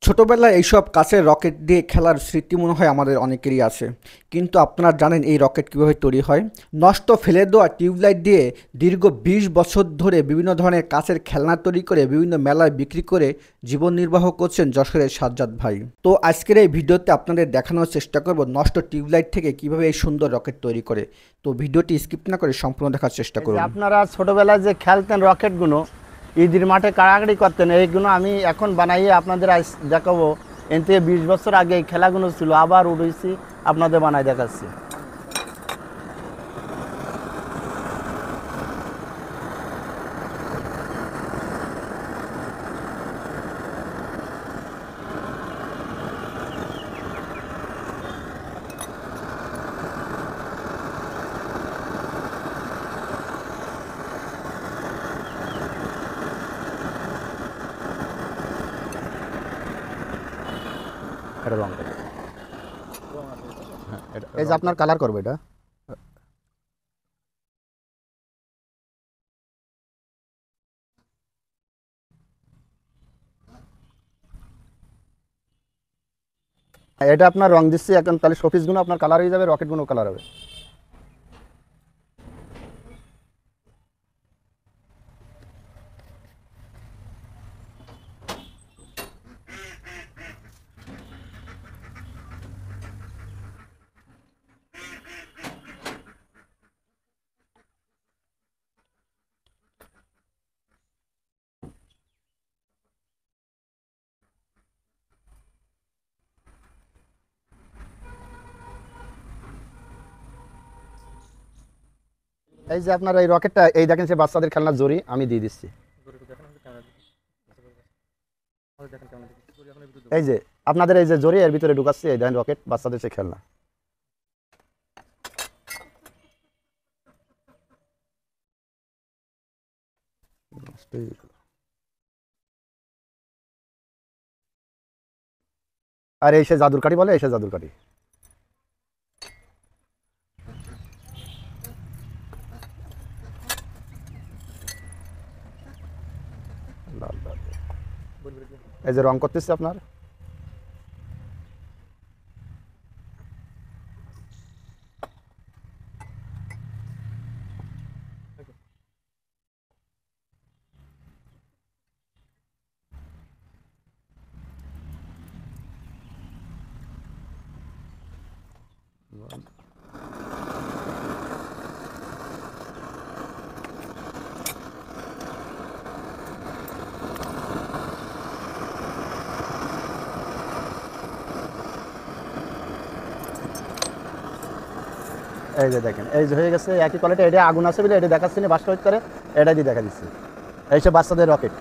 ছোটবেলায় এইসব কাছের রকেট দিয়ে খেলার স্মৃতি মনে হয় আমাদের অনেকেরই আছে। কিন্তু আপনারা জানেন এই রকেট কীভাবে তৈরি হয়? নষ্ট ফেলে দেওয়া টিউবলাইট দিয়ে দীর্ঘ ২০ বছর ধরে বিভিন্ন ধরনের কাচের খেলনা তৈরি করে বিভিন্ন মেলায় বিক্রি করে জীবন নির্বাহ করছেন যশোরের সাজ্জাদ ভাই। তো আজকের এই ভিডিওতে আপনাদের দেখানোর চেষ্টা করব নষ্ট টিউবলাইট থেকে কিভাবে এই সুন্দর রকেট তৈরি করে। তো ভিডিওটি স্কিপ না করে সম্পূর্ণ দেখার চেষ্টা করুন। আপনারা ছোটবেলায় যে খেলতেন রকেটগুলো, ঈদের মাঠে কাড়াকাড়ি করতেন, এইগুলো আমি এখন বানাইয়ে আপনাদের দেখাবো। এর থেকে 20 বছর আগে এই খেলাগুলো ছিল, আবার উঠেছি আপনাদের বানাই দেখাচ্ছি। এটা রং এই যে আপনার কালার করবো এটা। এটা আপনার রং দিচ্ছি এখন, তাহলে শোপিসগুলো আপনার কালার হয়ে যাবে, রকেটগুলো কালার হবে। এই যে আপনার এই রকেটটা, এই দেখেন সে বাচ্চাদের খেলনার জড়ি আমি দিয়ে দিচ্ছি। এই যে আপনাদের এই যে জড়ি এর ভিতরে ঢুকাচ্ছি, এই দেখেন রকেট বাচ্চাদের সে খেলনা। আর এই সে জাদুর কাঠি বলে, এই সে জাদুর কাঠি। এই যে রং করতেছে আপনার, এই যে দেখেন এই যে হয়ে গেছে একই কোয়ালিটি। এটা আগুন আছে বলে এটা দেখাচ্ছি না, বাষ্প করে এটা দিয়ে দেখা দিচ্ছি। এই সব বাচ্চাদের রকেট।